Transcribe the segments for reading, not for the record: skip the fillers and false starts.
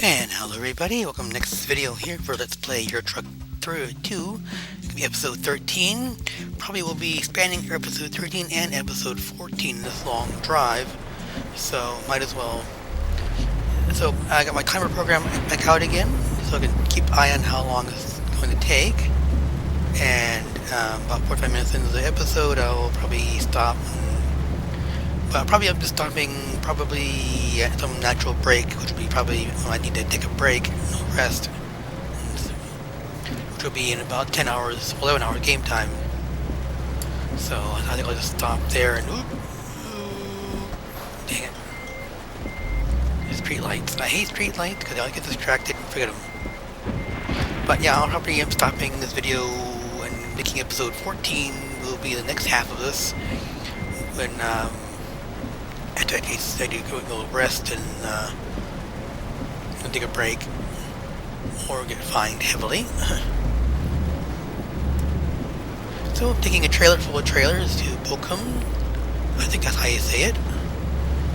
And hello everybody, welcome to next video here for Let's Play Your Truck Through 2. It's gonna be episode 13. Probably will be spanning episode 13 and episode 14 in this long drive. So might as well. So I got my timer program back out again, so I can keep an eye on how long it's going to take. And about 45 minutes into the episode I'll probably stop. But probably I'm just stopping probably at some natural break, which will be probably when I need to take a break, no rest, which will be in about 10 hours, 11 hour game time. So I think I'll just stop there and dang it. There's street lights. I hate street lights because I get distracted and forget them. But yeah, I'll probably am stopping this video and making episode 14 will be the next half of this when after I do go rest and take a break or get fined heavily. So I'm taking a trailer full of trailers to Bochum. I think that's how you say it.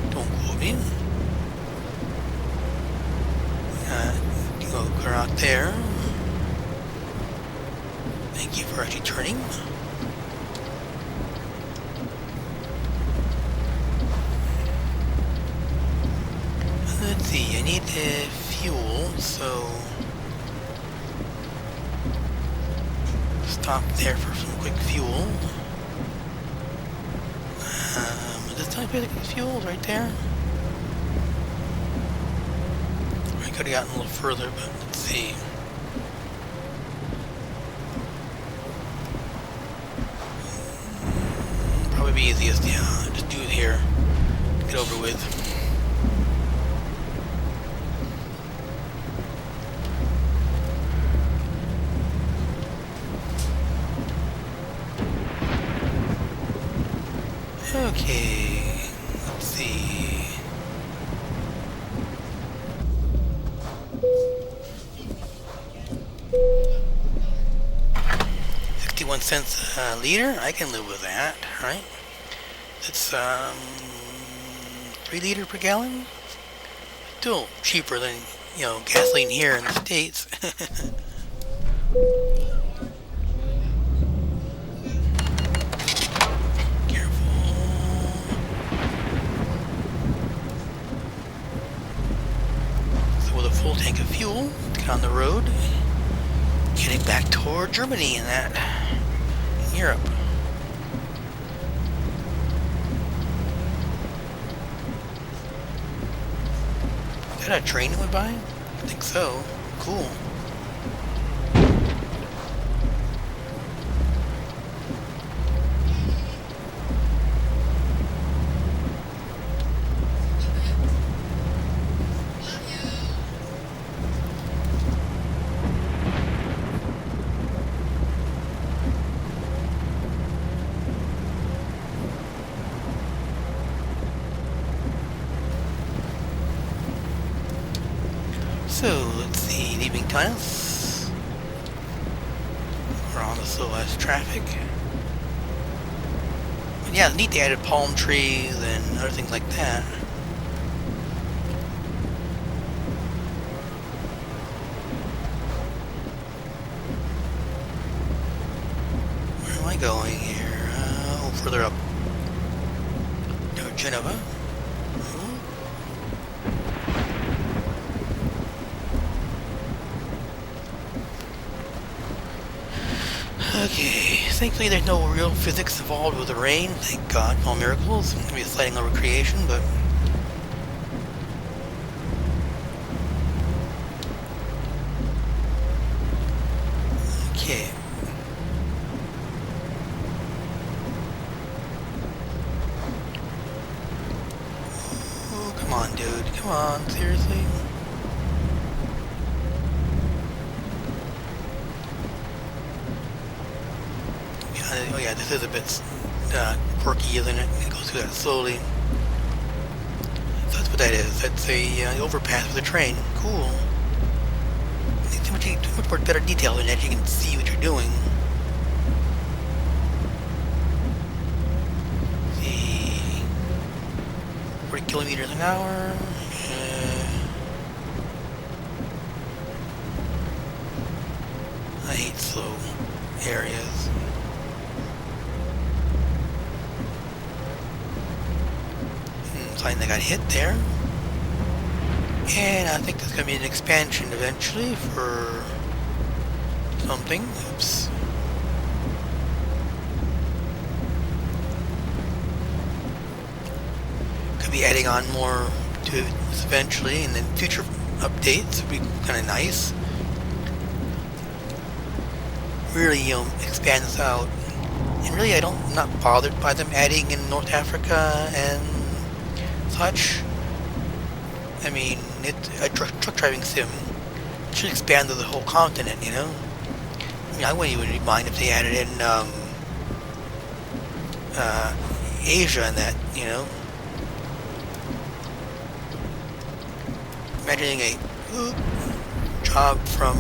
Don't quote me. You go out there. Thank you for actually turning. Let's see, I need fuel, so stop there for some quick fuel. Is this time the fuel right there? I could have gotten a little further, but let's see. Probably be easiest, yeah, just do it here. Get over with. Okay, let's see. $0.61 a liter. I can live with that, right? It's 3 liter per gallon. Still cheaper than gasoline here in the States. Full tank of fuel to get on the road, heading back toward Germany and that in Europe. Is that a train that went by? I think so. Cool. So, let's see, leaving Tunis. We're on the slow as traffic. But yeah, neat they added palm trees and other things like that. Where am I going here? Further up. To Geneva. Okay, thankfully there's no real physics involved with the rain, thank God, all miracles. It's going to be a slight little recreation, but... Okay. Oh, come on, dude. Come on, seriously? Oh yeah, this is a bit quirky, isn't it? It goes through that slowly. So that's what that is. That's a overpass with a train. Cool. Too much more better detail than that. You can see what you're doing. See, 40 kilometers an hour. hate slow areas. Something that got hit there. And I think there's going to be an expansion eventually for something. Oops. Could be adding on more to it eventually, and then future updates would be kind of nice. Really, expand this out. And really, I'm not bothered by them adding in North Africa and such. I mean, it's a truck driving sim. It should expand to the whole continent, you know? I mean, I wouldn't even mind if they added in Asia and that, you know? Imagining a job from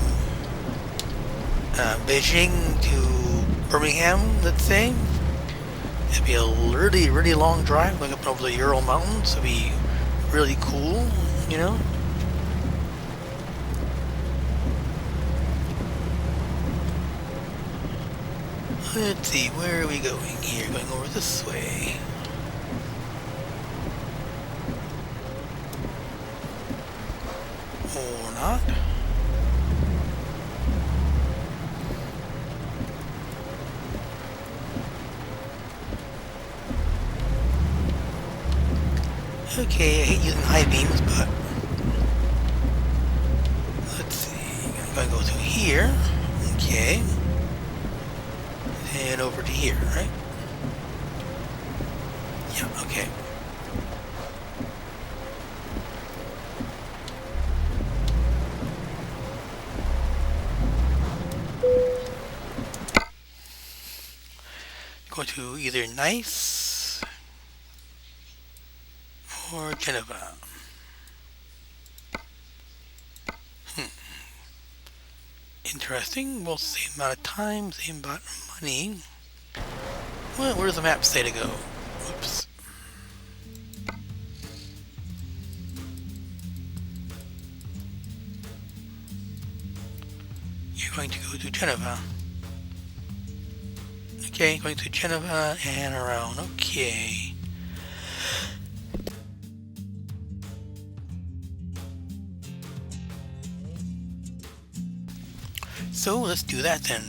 Beijing to Birmingham, let's say. It'd be a really, really long drive going up over the Ural Mountains. It'd be really cool, you know? Let's see, where are we going here? Going over this way. Or not. Okay, I hate using high beams, but let's see. I'm going to go through here. Okay. And over to here, right? Yeah, okay. Go to either Nice or Geneva. Interesting. Well, same amount of time, same amount of money. Well, where does the map say to go? Oops. You're going to go to Geneva. Okay, going to Geneva and around. Okay. So let's do that then.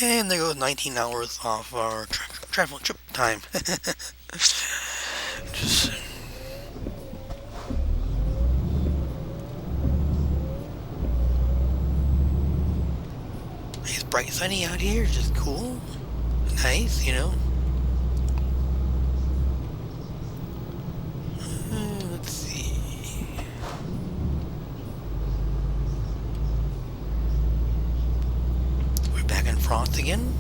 And there goes 19 hours off our travel trip time. Just it's bright sunny out here, just cool. Nice, you know. Let's see. We're back in France again.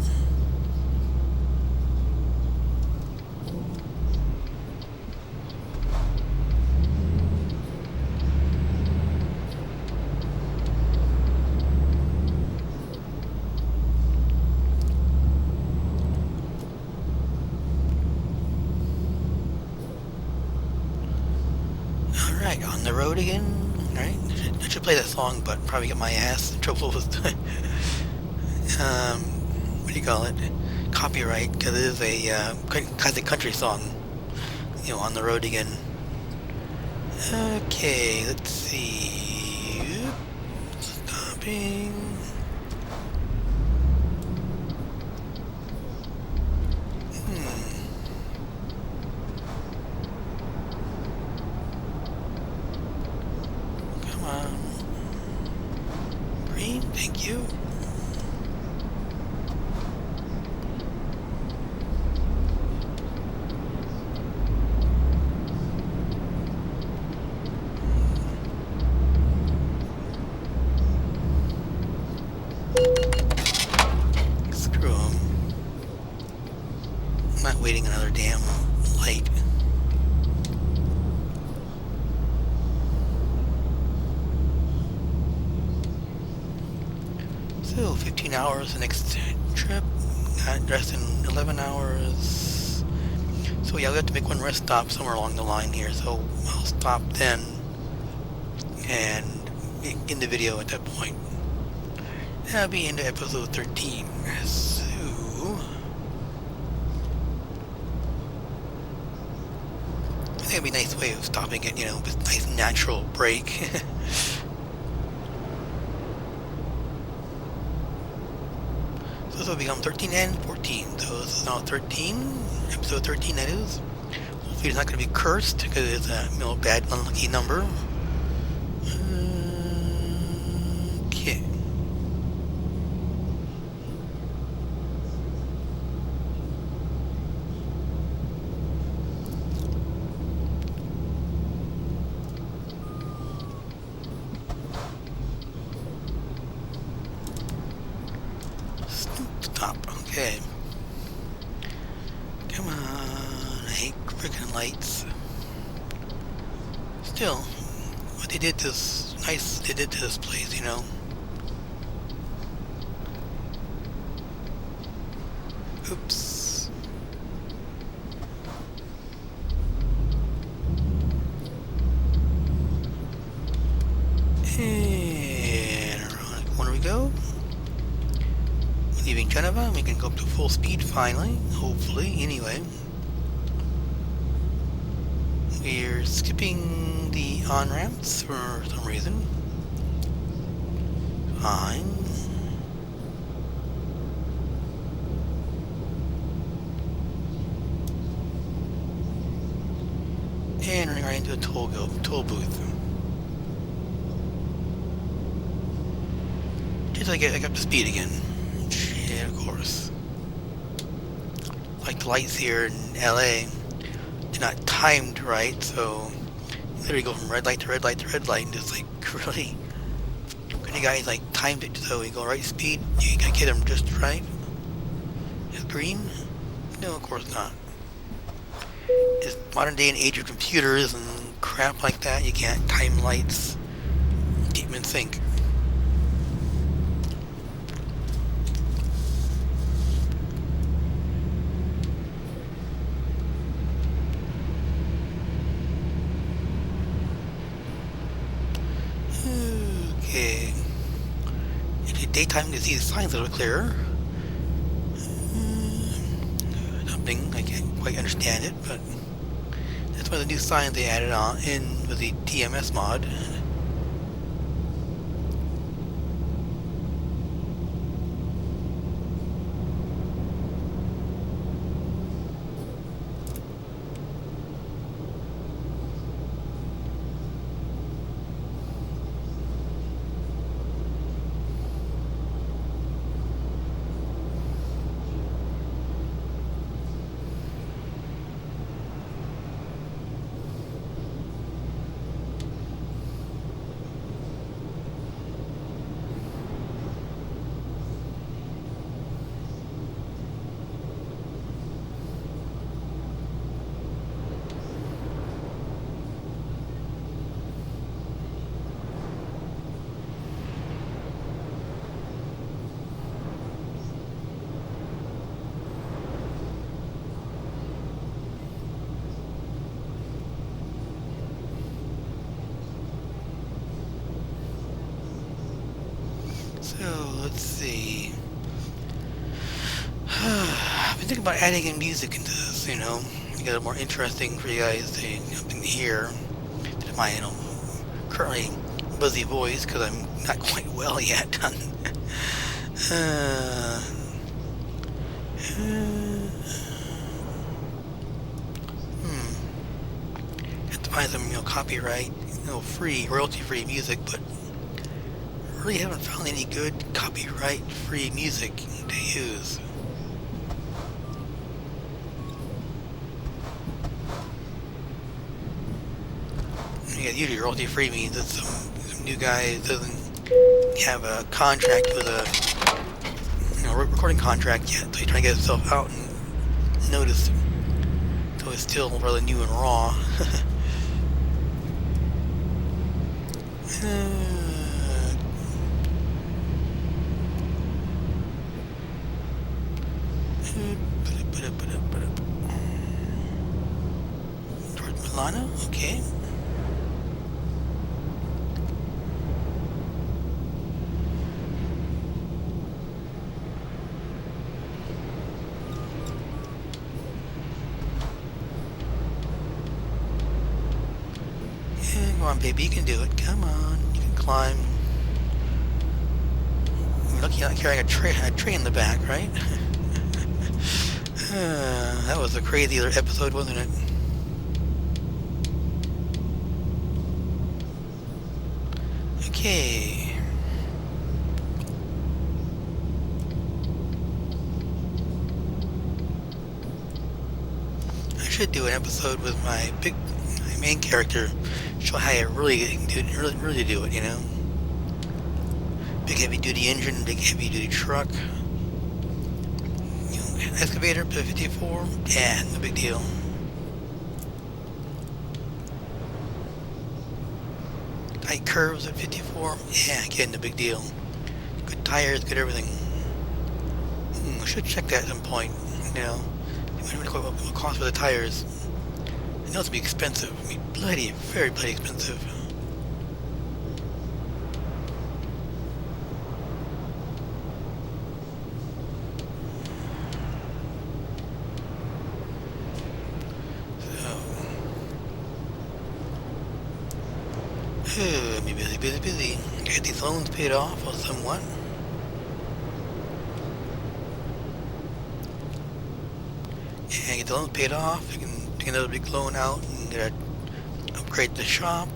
On the road again, right? I should play that song, but probably get my ass in trouble with what do you call it? Copyright, because it is a classic country song. You know, on the road again. Okay, let's see. Stopping. Green, thank you. Screw 'em. I'm not waiting another damn light. So 15 hours the next trip. Got dressed in 11 hours. So yeah, we have to make one rest stop somewhere along the line here. So I'll stop then and end the video at that point. That'll be into episode 13. So I think it'd be a nice way of stopping it, you know, with a nice natural break. So this will become 13 and 14. So this is now 13, episode 13 that is. Hopefully it's not going to be cursed because it's a bad, unlucky number. Okay. Stop. Okay. Come on. I hate freaking lights. Still, what they did this nice. They did to this place, you know. Oops. And around the corner we go. Leaving Geneva, we can go up to full speed finally, hopefully, anyway. We're skipping the on-ramps for some reason. Fine. And running right into a toll booth. Just to get up to speed again. Yeah, of course. Like the lights here in LA, they're not timed right, so you literally go from red light to red light to red light, and just like really, when you guys like timed it so you go right speed, you gotta get them just right. Is green? No, of course not. It's modern day and age of computers and crap like that. You can't time lights, keep them in sync. Okay. In daytime, you can see the signs a little clearer. Something I can't quite understand it, but that's one of the new signs they added on in with the TMS mod. So, let's see. I've been thinking about adding in music into this, you know, to get it more interesting for you guys to hear. To my, currently buzzy voice, because I'm not quite well yet. Have to find some, copyright, free, royalty-free music, but I really haven't found any good copyright-free music to use. Yeah, usually royalty-free means that some new guy doesn't have a contract with a recording contract yet, so he's trying to get himself out and noticed. So it's still really new and raw. Lana, okay. Yeah, come on, baby, you can do it. Come on, you can climb. You're lucky you're not carrying a tray in the back, right? That was a crazy episode, wasn't it? Okay. I should do an episode with my main character, show how you really do it, you know? Big heavy duty engine, big heavy duty truck. You know, excavator up to 54, yeah, no big deal. Tight curves at 54, yeah, again, no big deal. Good tires, good everything. I should check that at some point, you know. What will cost for the tires. I know it's gonna be expensive. I mean, very bloody expensive. So, I'm busy. Get these loans paid off or somewhat. And get the loans paid off. You can take another big loan out and upgrade the shop,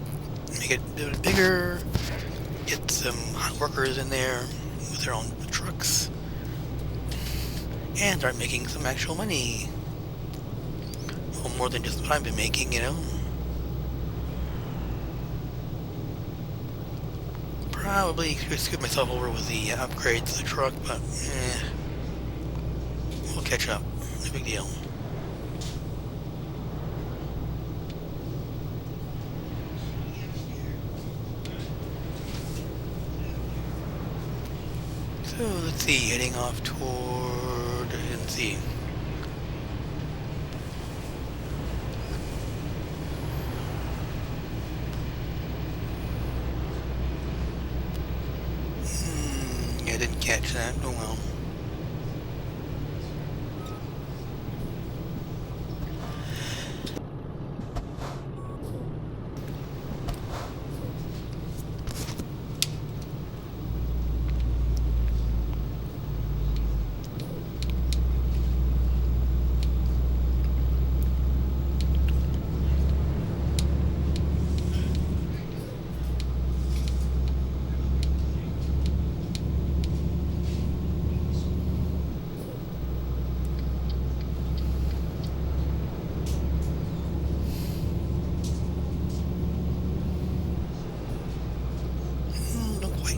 make it a bit bigger, get some hot workers in there with their own trucks, and start making some actual money. Well, more than just what I've been making, you know. Probably screwed myself over with the upgrades to the truck, but we'll catch up. No big deal. So let's see, heading off toward, let's see. Yeah, I didn't catch that. Oh well.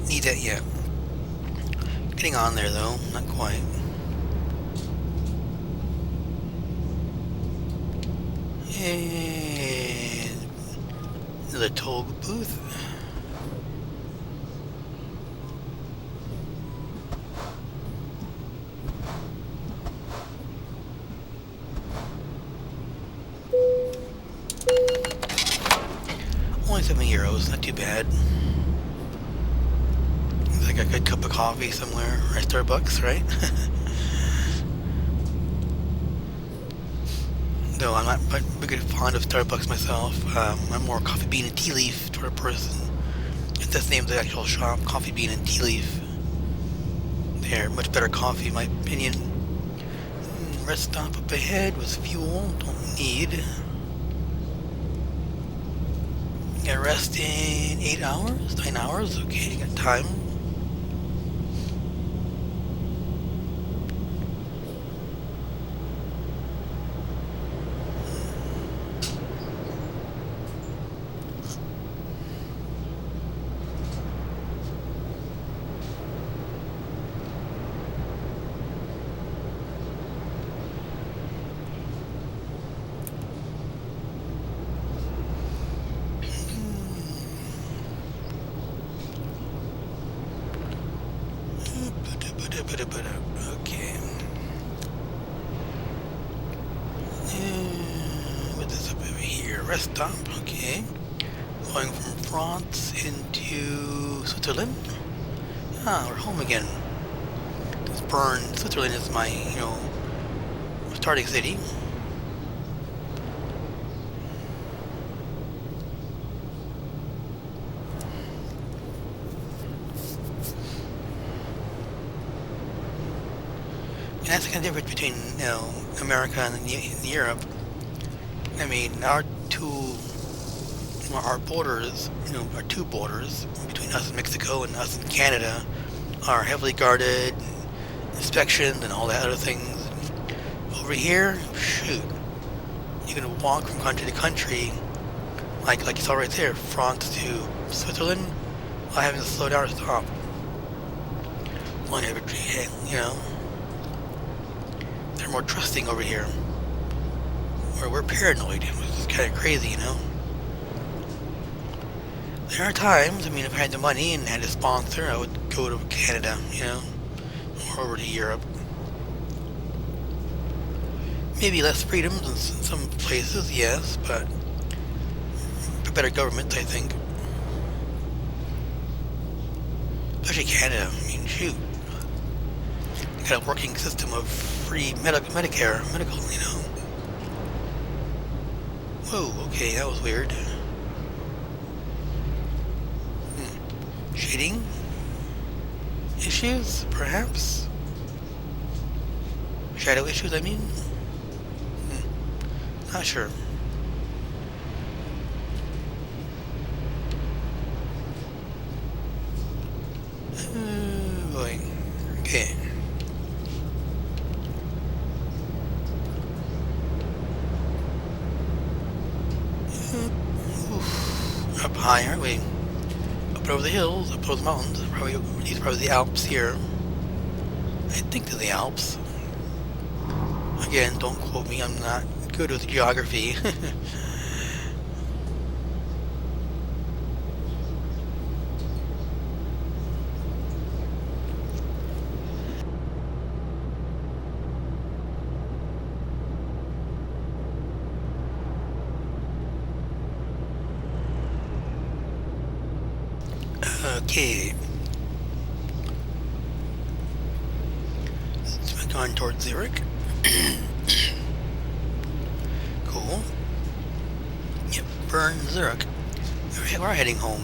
Need that yet. Getting on there though, not quite. And another toll booth. Only €7, not too bad. A good cup of coffee somewhere, or Starbucks, right? Though I'm not a big fond of Starbucks myself. I'm more coffee bean and tea leaf sort of person. That's the name of the actual shop, Coffee Bean and Tea Leaf. They're much better coffee in my opinion. Rest stop up ahead with fuel, don't need. Got rest in 8 hours, 9 hours, okay, got time. rest stop. Okay. Going from France into Switzerland. Ah, we're home again. This Bern, Switzerland is my, starting city. And that's the kind of difference between, America and Europe. I mean, our borders, our two borders between us and Mexico and us and Canada are heavily guarded, inspections and all that other things. Over here, shoot, you can walk from country to country, like you saw right there, France to Switzerland, without having to slow down or stop. They're more trusting over here, where we're paranoid, which is kind of crazy, There are times, if I had the money and had a sponsor, I would go to Canada, or over to Europe. Maybe less freedoms in some places, yes, but better government, I think. Especially Canada, shoot. They got a working system of free medical, Whoa, okay, that was weird. Shading issues, perhaps? Shadow issues, Not sure. Boy. Okay. Up high, aren't we? Up over the hills, up those mountains. These are probably the Alps here. I think they're the Alps. Again, don't quote me, I'm not good with geography. Okay. So I'm going towards Zurich. Cool. Yep, Bern, Zurich. We're heading home.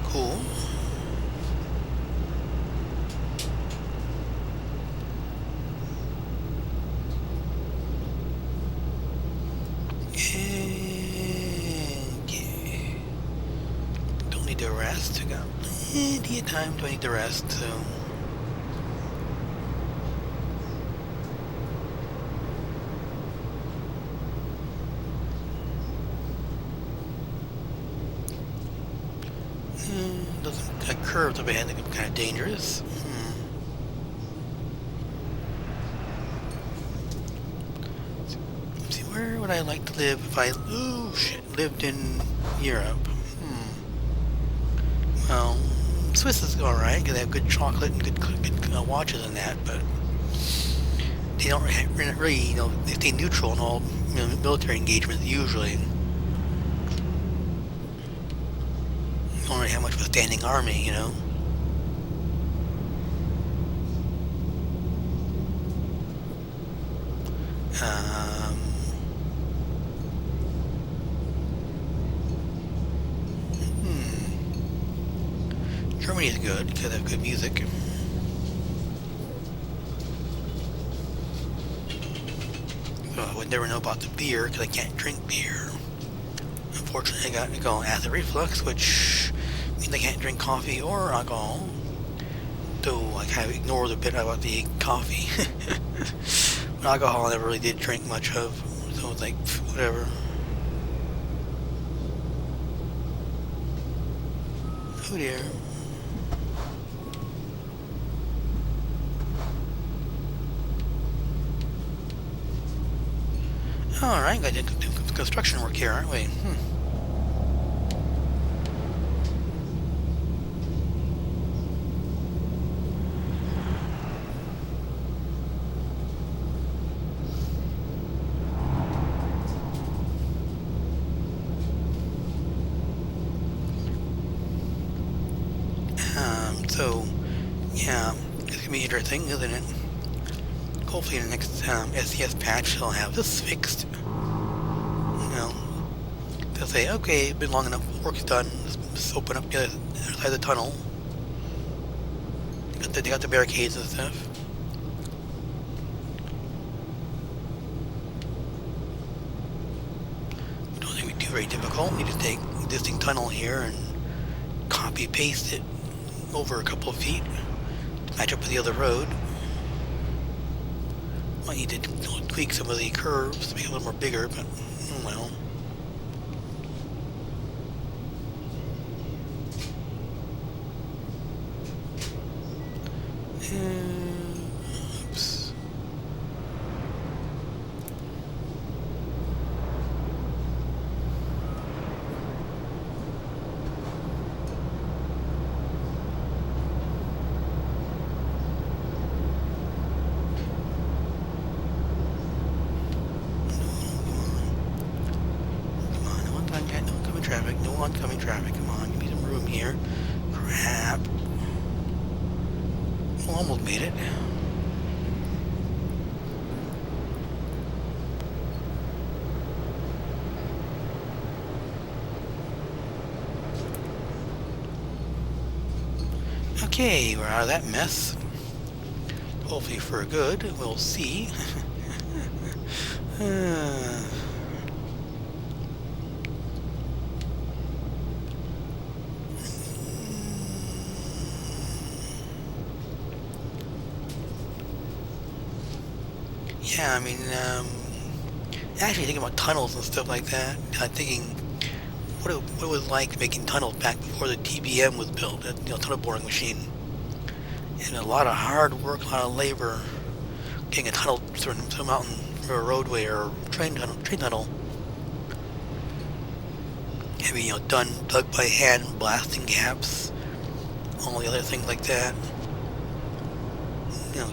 Cool. Okay. Don't need to rest. I got plenty of time. Do I need to rest? So. Doesn't curves up ahead, they're kind of dangerous. See, where would I like to live if I lived in Europe? Well, Swiss is alright because they have good chocolate and good watches and that, but they don't really, they stay neutral in all military engagements usually. Don't really have much of a standing army, Germany is good because they have good music. So I would never know about the beer because I can't drink beer. Unfortunately, I got to go acid reflux, which means I can't drink coffee or alcohol. Though I kind of ignore the bit about the coffee. But alcohol I never really did drink much of, so it's like, whatever. Oh dear. Alright, got to do construction work here, aren't we? It's gonna be interesting, isn't it? Hopefully in the next SES patch they'll have this fixed. You know, they'll say, okay, been long enough, work's done, let's open up the other side of the tunnel. They got the barricades and stuff. Don't think it'd be too very difficult. You just take existing tunnel here and copy paste it over a couple of feet to match up with the other road. Might need to tweak some of the curves to make it a little more bigger, but oh well. Oops. Traffic, no oncoming traffic, come on, give me some room here. Crap. Well, almost made it. Okay, we're out of that mess. Hopefully for good, we'll see. Yeah, I mean, actually thinking about tunnels and stuff like that, I'm thinking what it was like making tunnels back before the TBM was built, that, you know, tunnel boring machine. And a lot of hard work, a lot of labor, getting a tunnel through a mountain, through a roadway or train tunnel. Having, you know, dug by hand, blasting gaps, all the other things like that. You know,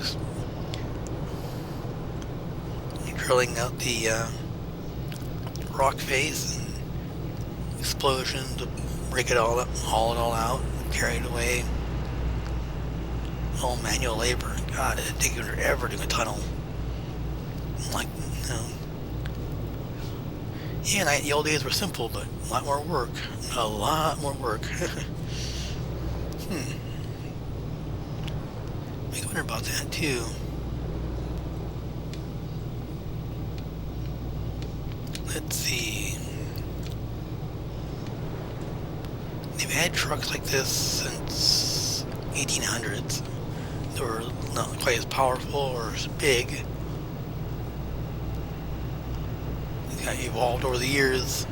drilling out the rock face and explosion to break it all up, haul it all out, carry it away. All manual labor. God, it'd take you forever doing a tunnel. Like, you know. Yeah, the old days were simple, but a lot more work. A lot more work. I wonder about that too. Let's see. They've had trucks like this since 1800s. They were not quite as powerful or as big. They got evolved over the years.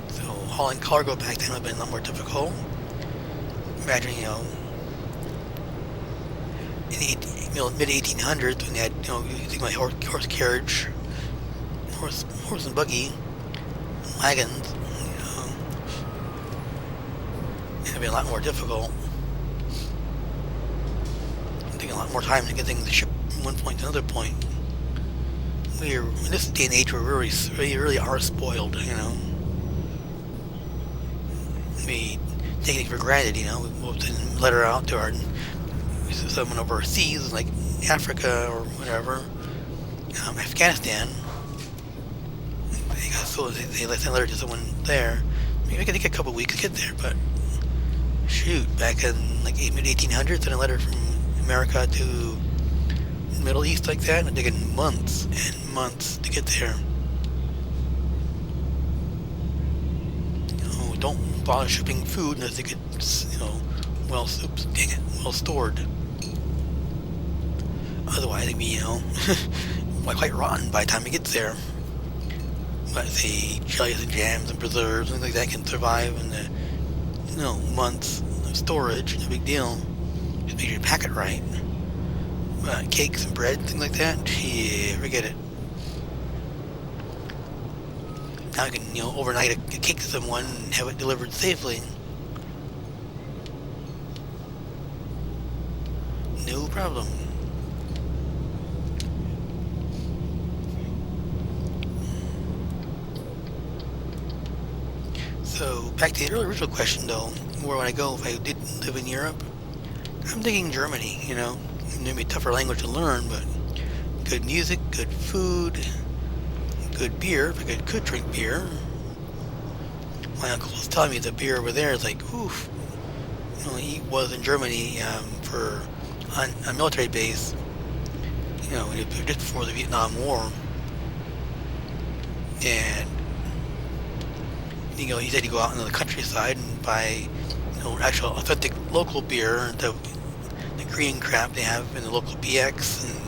So hauling cargo back then would have been a lot more difficult. Imagine, you know, in the mid 1800s when they had, you know, you think about horse carriage, horse and buggy, wagons, you know, it'd be a lot more difficult. It'd take a lot more time to get things shipped from one point to another point. In this day and age, we really are spoiled, you know. We take it for granted, you know. We'll send a letter out to someone overseas, like Africa or whatever, Afghanistan. They send a letter to someone there. Maybe it could take a couple weeks to get there, but shoot, back in like mid 1800s, send a letter from America to the Middle East like that, and it'd take months and months to get there. Don't bother shipping food unless they get, you know, well stored. Otherwise, it'd be, you know, quite rotten by the time it gets there. But say jellies and jams and preserves, things like that can survive in the, you know, months of storage. No big deal. Just make sure you pack it right. But cakes and bread, things like that, yeah, forget it. Now you can, you know, overnight a cake to someone and have it delivered safely. No problem. So, back to the original question though, where would I go if I did live in Europe? I'm thinking Germany, you know. It may be a tougher language to learn, but good music, good food, good beer, if I could drink beer. My uncle was telling me the beer over there is like, oof. You know, he was in Germany on a military base, you know, just before the Vietnam War. And, you know, he said he'd go out into the countryside and buy, you know, actual authentic local beer, the green crap they have in the local PX, and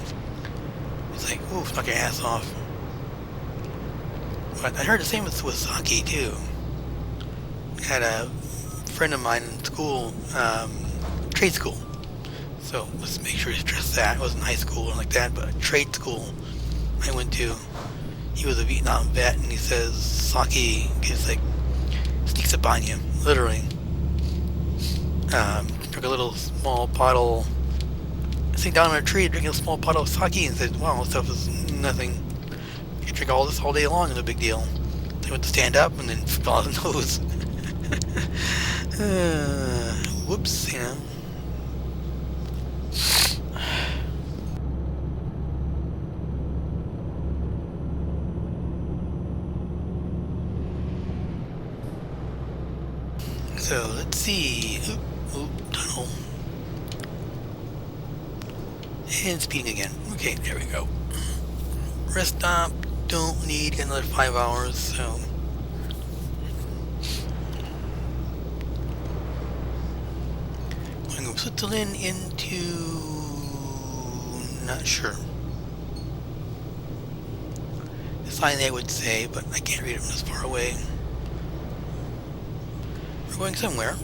it's like, oof, knock your ass off. But I heard the same with sake too. I had a friend of mine in school, trade school. So let's make sure to stress that. It wasn't high school or like that, but trade school I went to. He was a Vietnam vet, and he says sake is like sneaks up on you, literally. Took a little small bottle, sitting down on a tree, drinking a small bottle of sake, and said, "Wow, this stuff is nothing. You can drink all this all day long, it's no big deal." They went to stand up and then fell on the nose. Whoops, you know. So let's see. Oop, tunnel. And speeding again. Okay, there we go. Rest stop. Don't need another 5 hours, so. Going from Switzerland into. Not sure. The sign there would say, but I can't read it from this far away. We're going somewhere.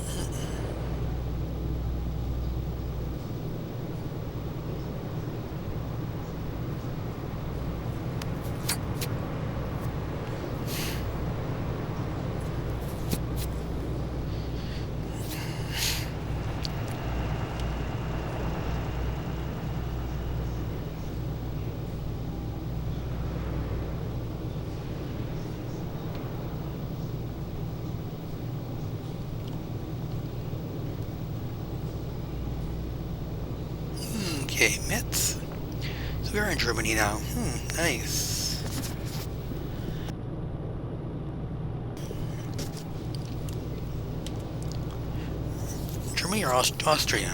Okay, Metz. So we are in Germany now. Nice. Germany or Austria?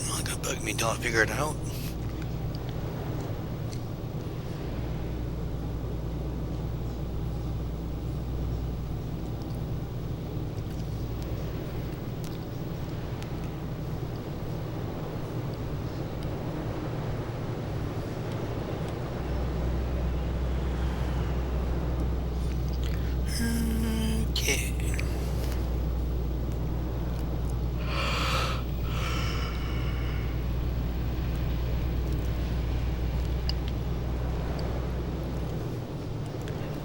Not gonna bug me until I figure it out. Okay.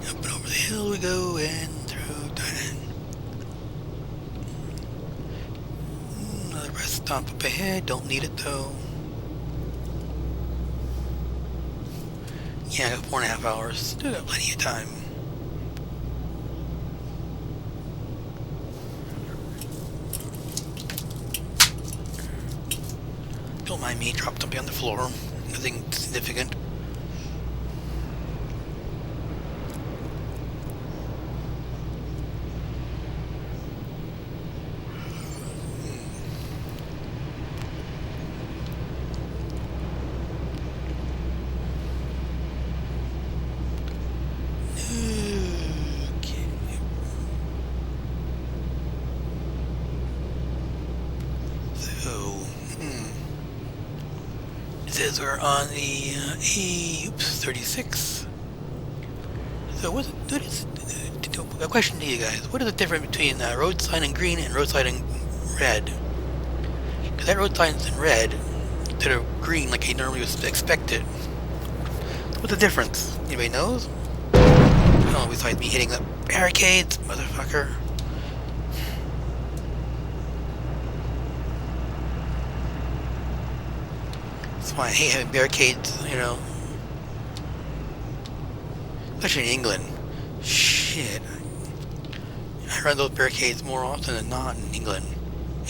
Up and over the hill we go, and through Thailand. Another rest stop up ahead. Don't need it though. Yeah, I got 4.5 hours. Still got plenty of time. Don't mind me, dropped something on the floor. Nothing significant. It says we're on the 36. So a question to you guys. What is the difference between road sign in green and road sign in red? Because that road sign's in red instead of green like I normally would expect it. What's the difference? Anybody knows? Oh, besides me hitting the barricades, motherfucker. That's why I hate having barricades, you know. Especially in England. Shit. I run those barricades more often than not in England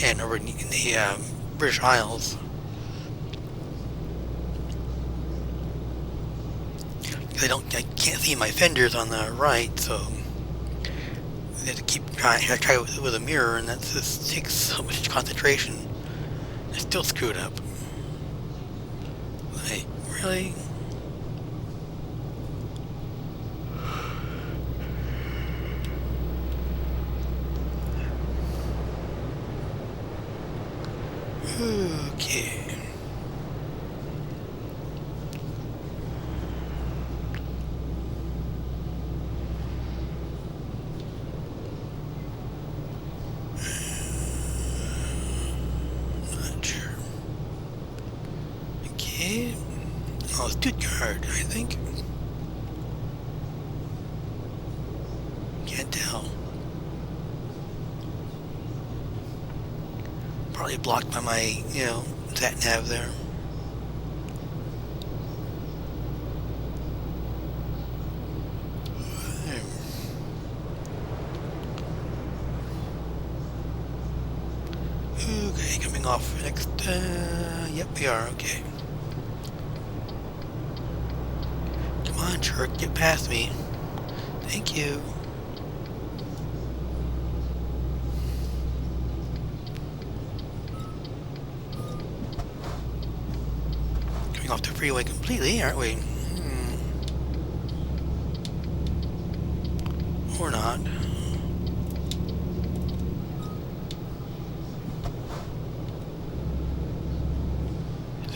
and over in the British Isles. I can't see my fenders on the right, so I have to keep trying. I try it with a mirror, and that just takes so much concentration. I still screwed up. Like, really? Okay. Not sure. Okay. Oh, Stuttgart, I think. Can't tell. Probably blocked by my, sat nav there. Okay, coming off next, yep, we are, okay. Come on, jerk, get past me. Thank you. Coming off the freeway completely, aren't we? Or not.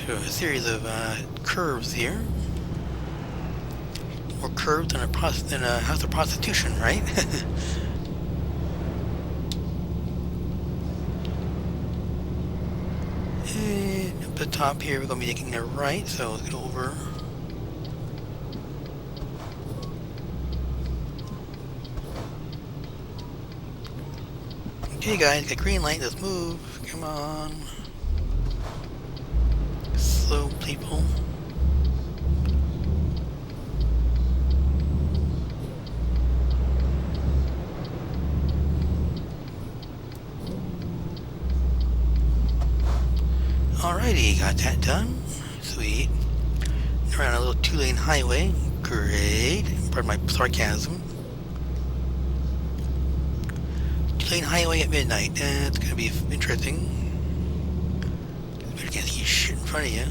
So a series of curves here. More curves than a house of prostitution, right? And up the top here, we're going to be taking a right, so let's get over. Okay guys, got green light, let's move. Come on. Slow people. Alrighty, got that done. Sweet. Around a little 2-lane highway. Great. Pardon my sarcasm. 2-lane highway at midnight. That's gonna be interesting. You can't see shit in front of you.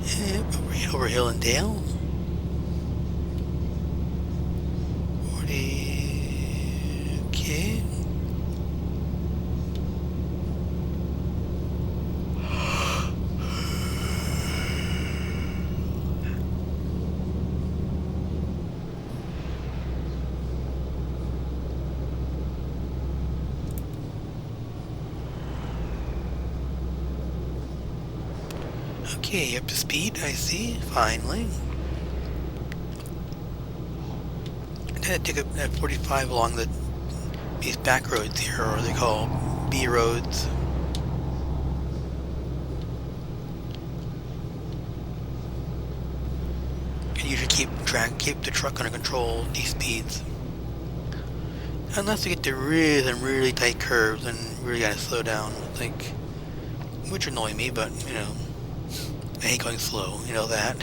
Yep, over hill and dale. 40. Okay. Okay, up to speed, I see, finally. I had to take a 45 along these back roads here, or they call B roads. And usually keep the truck under control at these speeds. Unless you get to really tight curves and really gotta slow down, like, which annoy me, but I hate going slow, you know that.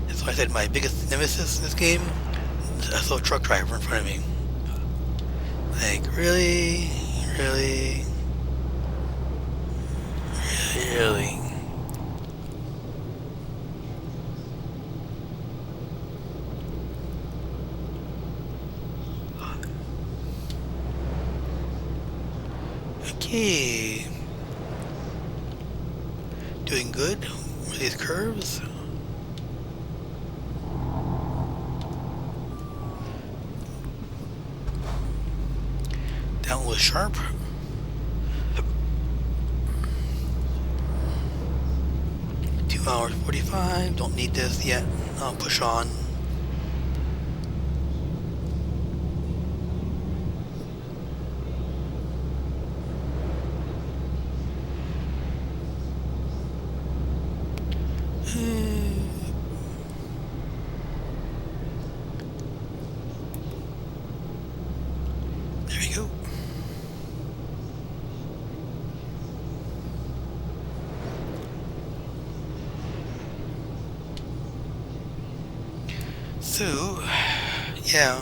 That's why I said my biggest nemesis in this game is a slow truck driver in front of me. Like, really? Okay. Doing good with these curves. That one was sharp. Hours 45. Don't need this yet. I'll push on. So, yeah,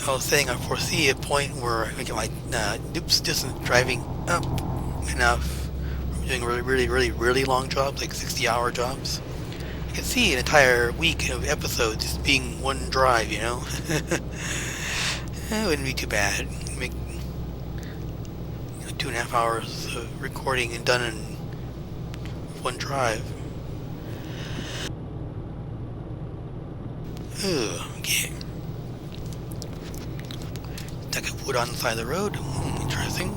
I was saying I foresee a point where I get my distance driving up enough. I'm doing really long jobs, like 60-hour jobs. I can see an entire week of episodes just being one drive, you know? It wouldn't be too bad. Make 2.5 hours of recording and done in one drive. Okay. Stack of wood on the side of the road. Interesting.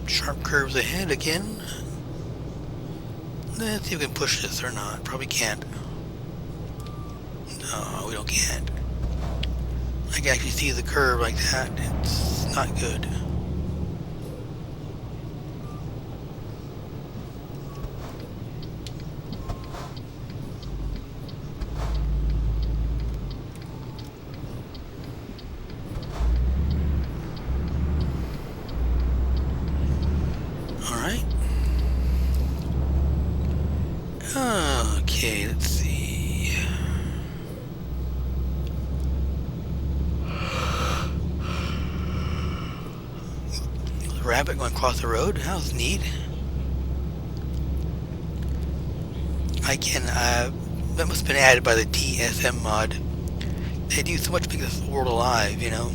Sharp curves ahead again. Let's see if we can push this or not. Probably can't. No, we can't. I can actually see the curve like that. It's not good. Alright. Okay, let's see. Rabbit going across the road. That was neat. I can, that must have been added by the TSM mod. They do so much to make this world alive, you know?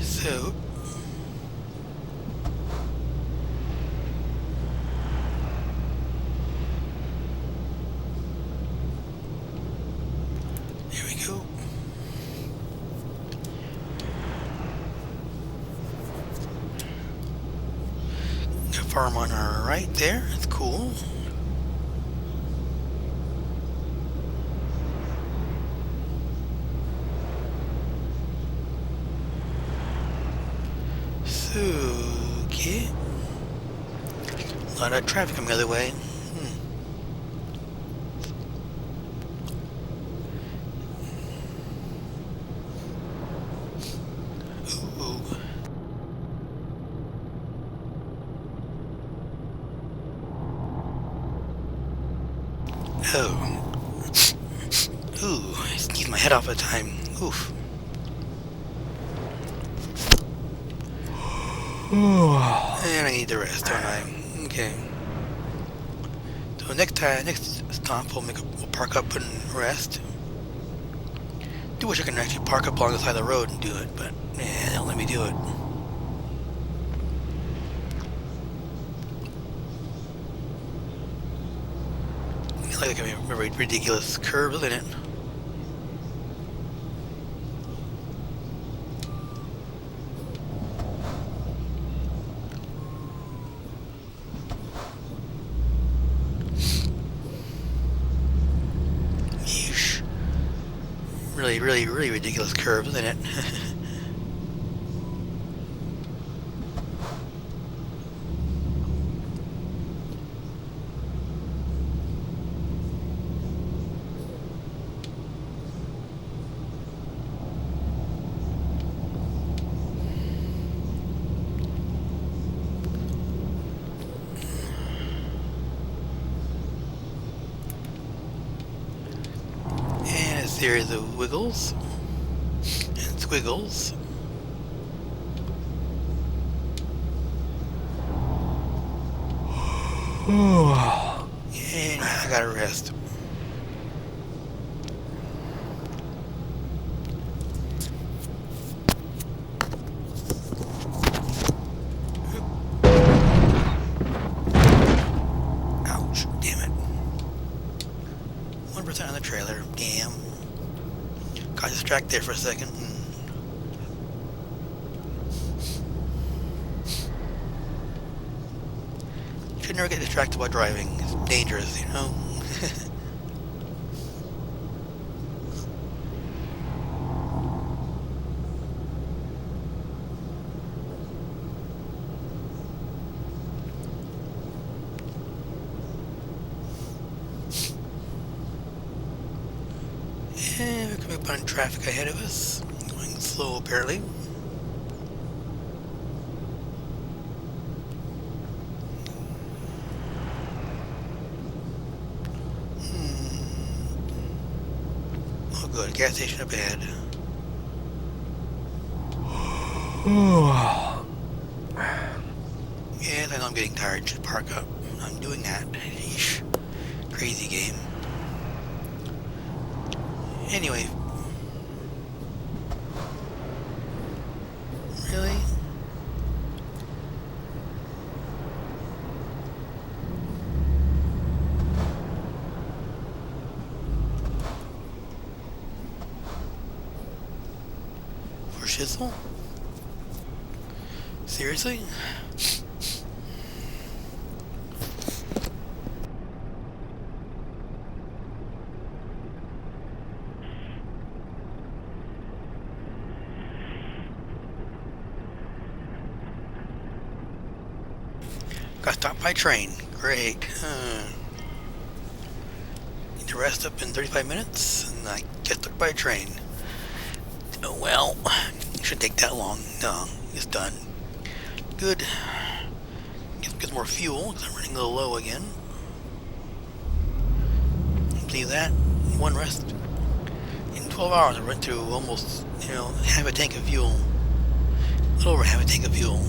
So, there we go. Got a farm on our right there. That's cool. Okay. A lot of traffic coming the other way. Ooh. Oh. Ooh, I sneezed my head off at a time. Oof. And I need the rest, don't I? Okay. So next stop, we'll park up and rest. Do wish I could actually park up along the side of the road and do it, but they don't let me do it. It's like a very ridiculous curve, isn't it? Really ridiculous curve, isn't it? And a series of wiggles. Squiggles. And I gotta rest. Ouch, damn it. 1% on the trailer, damn. Got distracted there for a second. Should never get distracted while driving. It's dangerous, you know? outbound traffic ahead of us. Going slow, apparently. Oh, good. Gas station up ahead. Yes, I know I'm getting tired. Just park up. I'm doing that. Eesh. Crazy game. Anyway. Really? For shizzle? Seriously? Got stopped by train. Great. Need to rest up in 35 minutes, and I get stuck by a train. Oh well, it shouldn't take that long. No, it's done. Good. Get more fuel, because I'm running a little low again. See that? One rest. In 12 hours I went through almost, half a tank of fuel. A little over half a tank of fuel.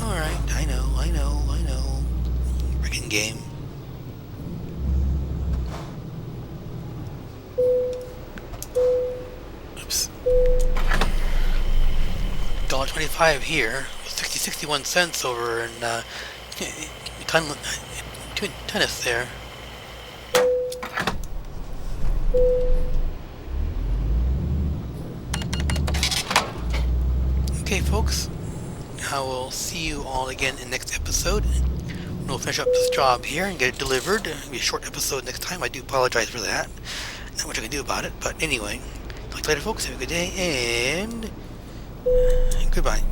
Alright, I know. Freaking game. Oops. $1.25 here. 61 cents over in Tunis there. Okay, folks. I will see you all again in the next episode. We'll finish up this job here and get it delivered. It'll be a short episode next time. I do apologize for that. Not much I can do about it, but anyway. Talk to you later, folks. Have a good day, and goodbye.